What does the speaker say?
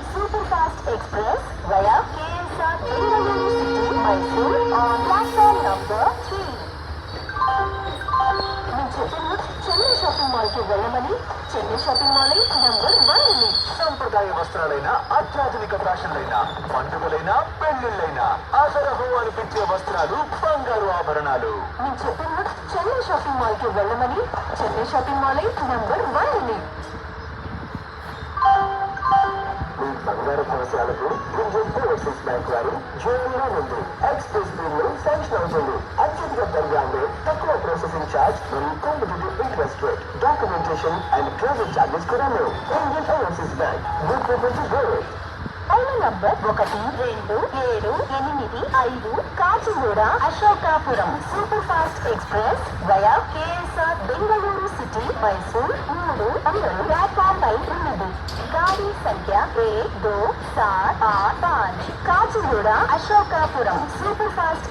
Super Fast Express via KSR Bengaluru City, Mysore on platform number 3. Chennai shopping mall కి వెళ్ళమని Chennai shopping mall number 1 సంప్రదాయ వస్త్రాలైన అత్యాధునిక ఫ్యాషన్లైన పండుగలైన పెళ్లిళ్ళైనా అసరహు అనిపించే వస్త్రాలు బంగారు ఆభరణాలు. నేను చెప్పిన చెన్నై షాపింగ్ మాల్ కి వెళ్ళమని చెన్నై షాపింగ్ మాల్ నంబర్ 1. మీ బంగారు అవసరాలకు ఓవర్సీస్ బ్యాంక్ వారు జూన్లో నుండి ఎక్స్ప్రెస్ బిల్లు శాంక్షన్ అవుతుంది. అత్యధిక ధరలు, తక్కువ ప్రాసెసింగ్ ఛార్జ్ మరియు competitive interest rate, documentation and credit charges కూడా Indian Overseas Bank. Good people to go. Phone number 12785 Kacheguda Ashokapuram. Super fast express via KSR Bengaluru city, Mysore 3 platform పై ఉన్నది. గాడి సంఖ్య 1275 కాచిగూడ అశోకాపురం. Super fast